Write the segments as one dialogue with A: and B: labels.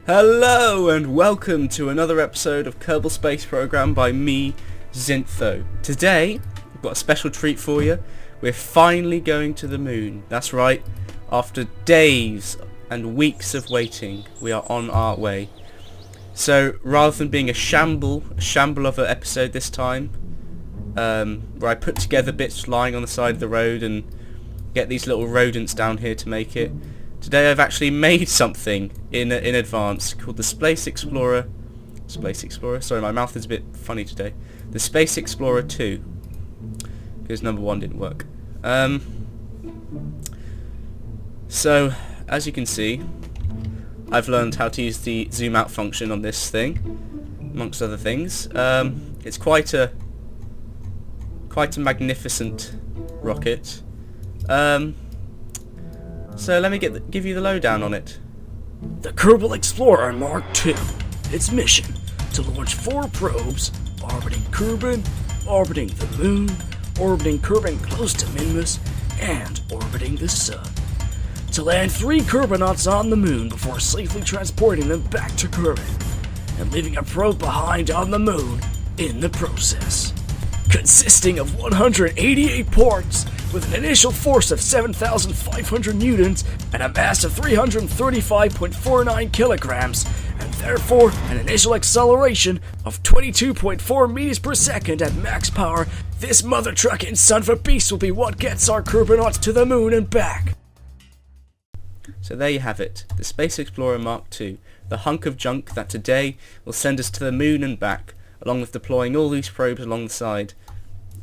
A: Hello and welcome to another episode of Kerbal Space Program by me, Zintho. Today, we've got a special treat for you. We're finally going to the moon. That's right, after days and weeks of waiting, we are on our way. So, rather than being a shamble of an episode this time, where I put together bits lying on the side of the road and get these little rodents down here to make it, today I've actually made something in advance called the Space Explorer. Sorry, my mouth is a bit funny today. The Space Explorer 2, because number 1 didn't work. So, as you can see, I've learned how to use the zoom out function on this thing, amongst other things. It's quite a magnificent rocket. So let me give you the lowdown on it.
B: The Kerbal Explorer Mark II. Its mission, to launch 4 probes, orbiting Kerbin, orbiting the Moon, orbiting Kerbin close to Minmus, and orbiting the Sun. To land 3 Kerbinauts on the Moon before safely transporting them back to Kerbin, and leaving a probe behind on the Moon in the process. Consisting of 188 ports, with an initial force of 7,500 newtons and a mass of 335.49 kilograms, and therefore an initial acceleration of 22.4 meters per second at max power, this mother trucking son of a beast will be what gets our Kerbinauts to the Moon and back.
A: So there you have it, the Space Explorer Mark II, the hunk of junk that today will send us to the Moon and back, along with deploying all these probes along the side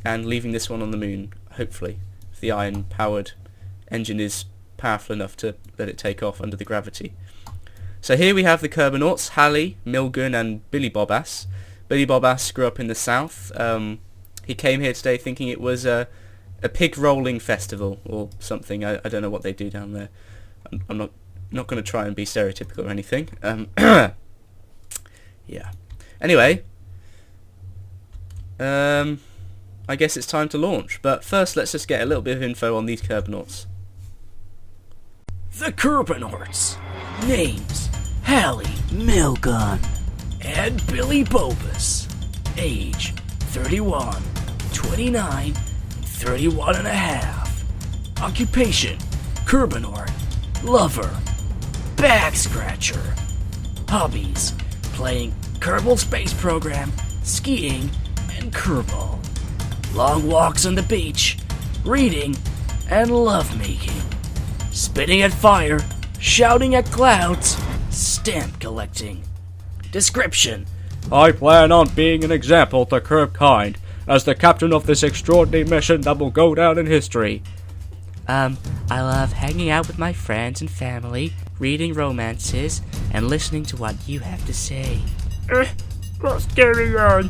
A: and leaving this one on the Moon, hopefully, if the iron-powered engine is powerful enough to let it take off under the gravity. So here we have the Kerbinauts, Hallie, Milgun and Billy Bobass. Billy Bobass grew up in the south. He came here today thinking it was a pig rolling festival or something. I don't know what they do down there. I'm not going to try and be stereotypical or anything. Yeah. Anyway, I guess it's time to launch, but first let's just get a little bit of info on these Kerbinauts.
B: The Kerbinauts. Names: Hallie, Milgun, and Billy Bobass. Age: 31, 29, and 31 and a half. Occupation: Kerbinaut. Lover: back scratcher. Hobbies: playing Kerbal Space Program, skiing, and Kerbal. Long walks on the beach, reading, and lovemaking. Spitting at fire, shouting at clouds, stamp collecting. Description:
C: I plan on being an example to Kerbkind as the captain of this extraordinary mission that will go down in history.
D: I love hanging out with my friends and family, reading romances, and listening to what you have to say.
C: Let's carry on.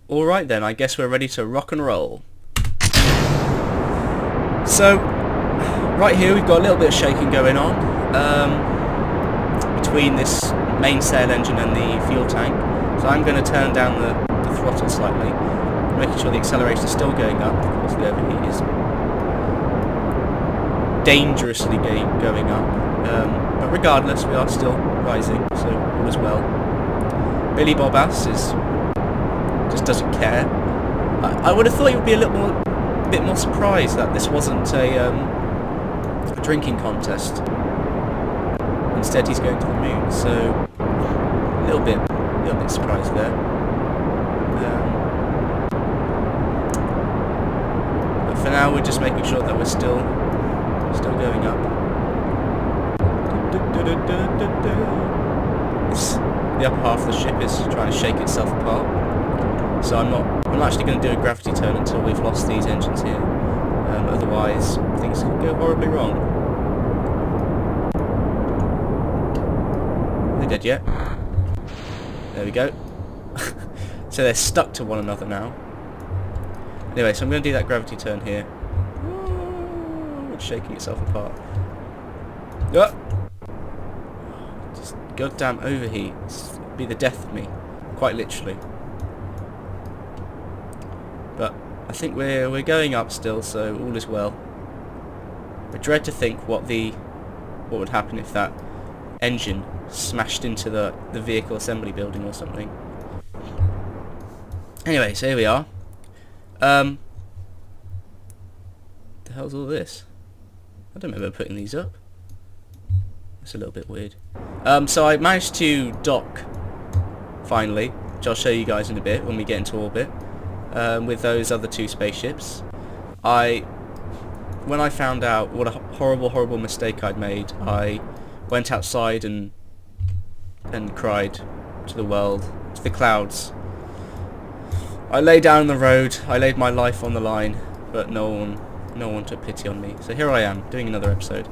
A: Alright then, I guess we're ready to rock and roll. So, right here we've got a little bit of shaking going on between this main sail engine and the fuel tank. So I'm going to turn down the throttle slightly, making sure the acceleration is still going up. Of course the overheat is dangerously going up. But regardless, we are still rising, so all is well. Billy Bobass just doesn't care. I would have thought he would be a bit more surprised that this wasn't a drinking contest. Instead, he's going to the moon, so a little bit surprised there. But for now, we're just making sure that we're still going up. The upper half of the ship is trying to shake itself apart. So I'm not actually going to do a gravity turn until we've lost these engines here. Otherwise, things could go horribly wrong. Are they dead yet? There we go. So they're stuck to one another now. Anyway, so I'm going to do that gravity turn here. It's shaking itself apart. Just goddamn overheat. It'll be the death of me. Quite literally. But I think we're going up still, so all is well. I dread to think what the what would happen if that engine smashed into the vehicle assembly building or something. Anyway, so here we are. The hell's all this? I don't remember putting these up. It's a little bit weird. So I managed to dock, finally, which I'll show you guys in a bit when we get into orbit, with those other 2 spaceships. When I found out what a horrible mistake I'd made, I went outside and cried to the world, to the clouds. I lay down on the road, I laid my life on the line, but no one took pity on me. So here I am, doing another episode.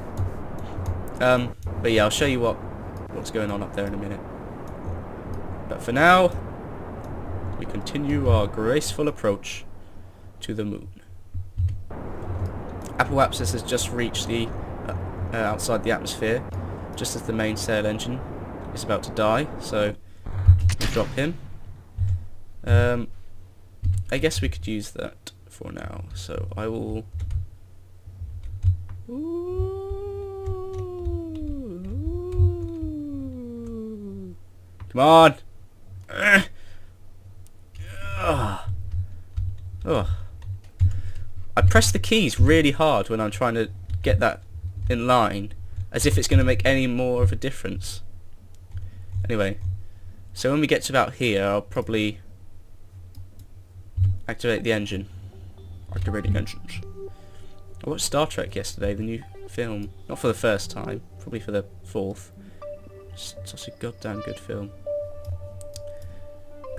A: But yeah, I'll show you what's going on up there in a minute. But for now, we continue our graceful approach to the moon. Apoapsis has just reached the outside the atmosphere, just as the main sail engine is about to die, so we'll drop him. I guess we could use that for now, so I will... Come on! I press the keys really hard when I'm trying to get that in line, as if it's going to make any more of a difference. Anyway, so when we get to about here, I'll probably activate the engine. Activating engines. I watched Star Trek yesterday, the new film. Not for the first time, probably for the 4th. Such a goddamn good film.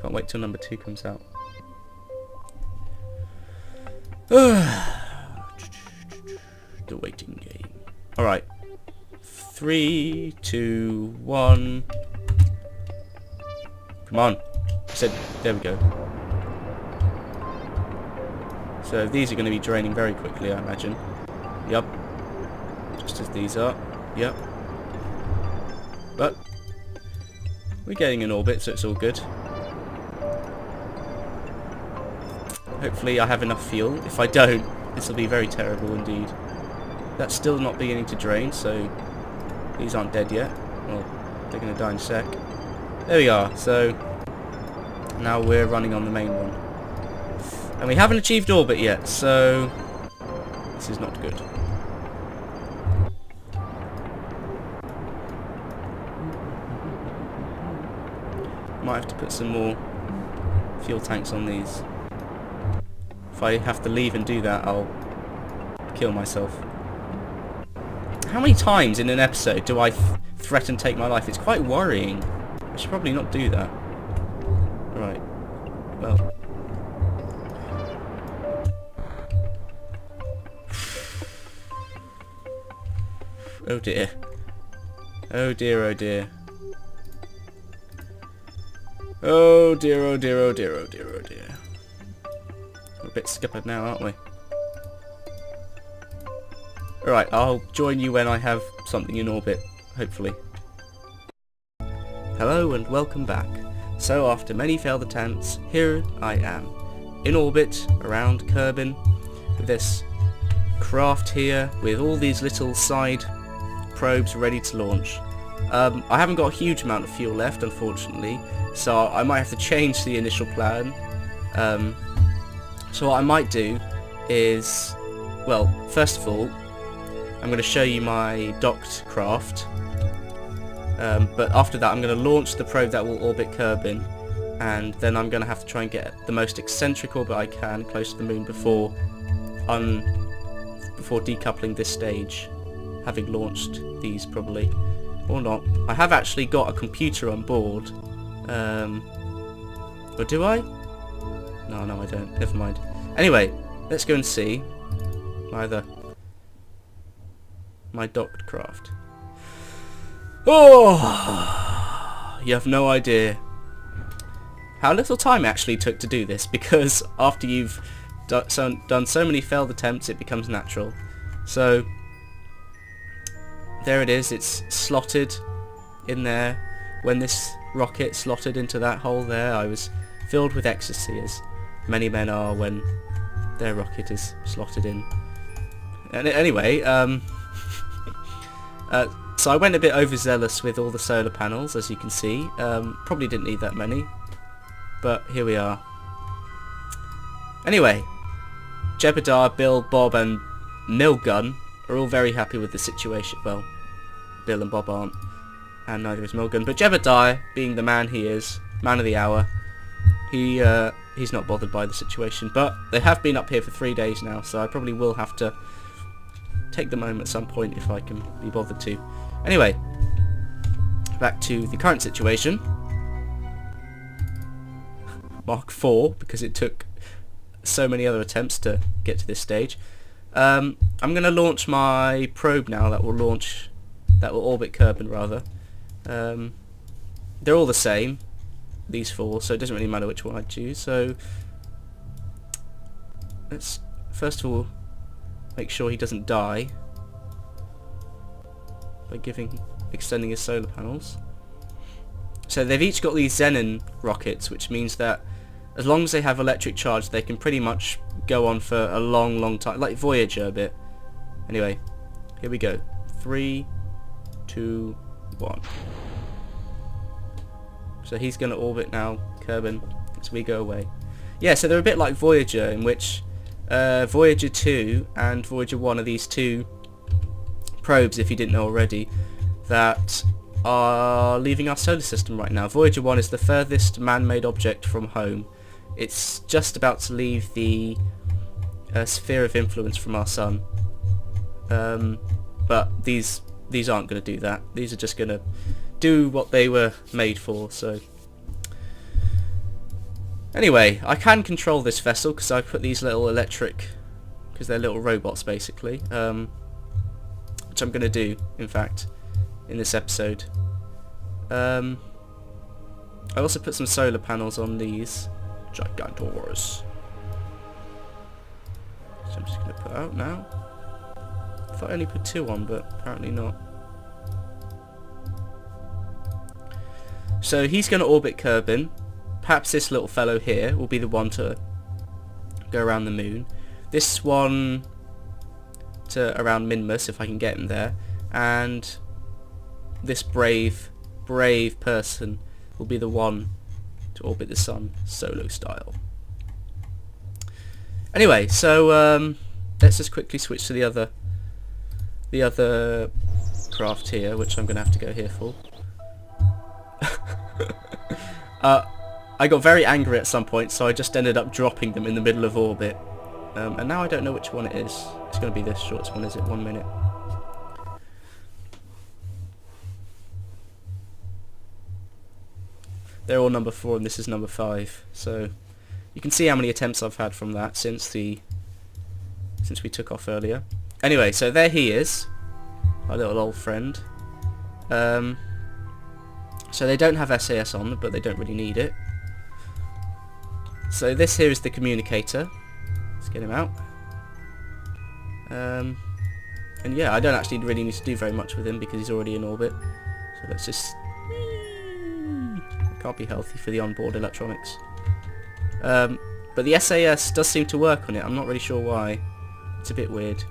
A: Can't wait till number 2 comes out. The waiting game. Alright. 3, 2, 1. Come on. There we go. So these are going to be draining very quickly, I imagine. Yup. Just as these are. Yup. But we're getting in orbit, so it's all good. Hopefully I have enough fuel. If I don't, this will be very terrible indeed. That's still not beginning to drain, so these aren't dead yet. Well, they're going to die in a sec. There we are. So now we're running on the main one. And we haven't achieved orbit yet, so this is not good. Might have to put some more fuel tanks on these. If I have to leave and do that, I'll kill myself. How many times in an episode do I threaten to take my life? It's quite worrying. I should probably not do that. Right. Well. Oh dear. Oh dear, oh dear. Oh dear, oh dear, oh dear, oh dear, oh dear. We're a bit scuppered now, aren't we? Alright, I'll join you when I have something in orbit, hopefully. Hello and welcome back. So after many failed attempts, here I am. In orbit, around Kerbin, with this craft here, with all these little side probes ready to launch. I haven't got a huge amount of fuel left, unfortunately, so I might have to change the initial plan. So what I might do is, well, first of all, I'm going to show you my docked craft, but after that I'm going to launch the probe that will orbit Kerbin, and then I'm going to have to try and get the most eccentric orbit I can close to the moon before decoupling this stage, having launched these probably, or not. I have actually got a computer on board, or do I? No, I don't. Never mind. Anyway, let's go and see my docked craft. Oh, you have no idea how little time it actually took to do this, because after you've done so many failed attempts, it becomes natural. So there it is. It's slotted in there. When this rocket slotted into that hole there, I was filled with ecstasy, as many men are when their rocket is slotted in. And anyway, So I went a bit overzealous with all the solar panels, as you can see. Probably didn't need that many, but here we are. Anyway, Jebediah, Bill, Bob and Milgun are all very happy with the situation. Well, Bill and Bob aren't, and neither is Milgun. But Jebediah, being the man he is, man of the hour, he's not bothered by the situation. But they have been up here for 3 days now, so I probably will have to take them home at some point if I can be bothered to. Anyway, back to the current situation. Mark 4, because it took so many other attempts to get to this stage. I'm going to launch my probe now that will orbit Kerbin rather. They're all the same, these 4, so it doesn't really matter which one I choose. So let's first of all make sure he doesn't die by extending his solar panels. So they've each got these Xenon rockets, which means that as long as they have electric charge, they can pretty much go on for a long time, like Voyager a bit. Anyway, here we go. 3, 2, 1. So he's going to orbit now, Kerbin, as we go away. Yeah, so they're a bit like Voyager, in which Voyager 2 and Voyager 1 are these 2 probes, if you didn't know already, that are leaving our solar system right now. Voyager 1 is the furthest man-made object from home. It's just about to leave the sphere of influence from our sun. But these aren't going to do that. These are just going to do what they were made for. So anyway, I can control this vessel because I put these little electric, because they're little robots basically, which I'm going to do, in fact, in this episode. I also put some solar panels on these Gigantors. So I'm just going to put out now. I thought I only put 2 on, but apparently not. So he's going to orbit Kerbin. Perhaps this little fellow here will be the one to go around the moon. This one to around Minmus, if I can get him there. And this brave person will be the one to orbit the sun, solo style. Anyway, so let's just quickly switch to the other craft here, which I'm going to have to go here for. I got very angry at some point, so I just ended up dropping them in the middle of orbit. And now I don't know which one it is. It's going to be this shortest one, is it? 1 minute. They're all number 4 and this is number 5. So you can see how many attempts I've had from that since we took off earlier. Anyway, so there he is, our little old friend. So they don't have SAS on, but they don't really need it. So this here is the communicator. Let's get him out. And yeah, I don't actually really need to do very much with him because he's already in orbit. So let's just... Can't be healthy for the onboard electronics. But the SAS does seem to work on it. I'm not really sure why. It's a bit weird.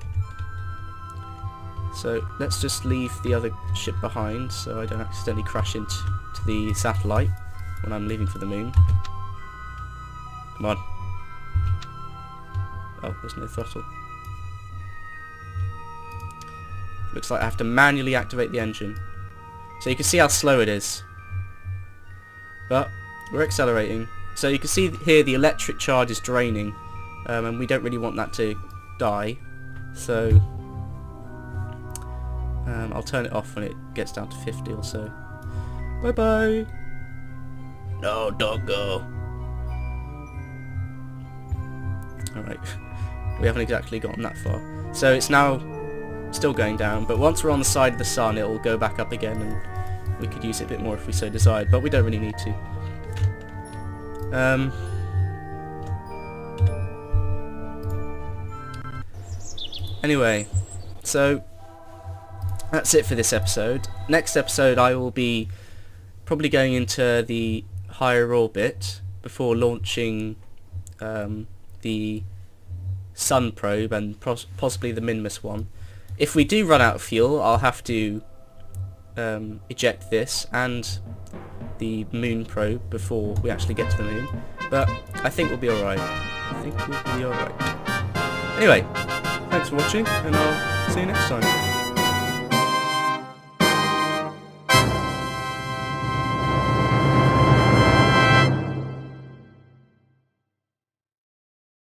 A: So let's just leave the other ship behind so I don't accidentally crash into the satellite when I'm leaving for the moon. Come on. Oh, there's no throttle. Looks like I have to manually activate the engine. So you can see how slow it is. But we're accelerating. So you can see here the electric charge is draining, and we don't really want that to die. So I'll turn it off when it gets down to 50 or so. Bye bye. No, don't go. Alright, we haven't exactly gotten that far. So it's now still going down, but once we're on the side of the sun it will go back up again and we could use it a bit more if we so desired, but we don't really need to. Anyway, so that's it for this episode. Next episode I will be probably going into the higher orbit before launching the Sun probe and possibly the Minmus one. If we do run out of fuel, I'll have to eject this and the moon probe before we actually get to the moon, but I think we'll be alright. Anyway, thanks for watching, and I'll see you next time.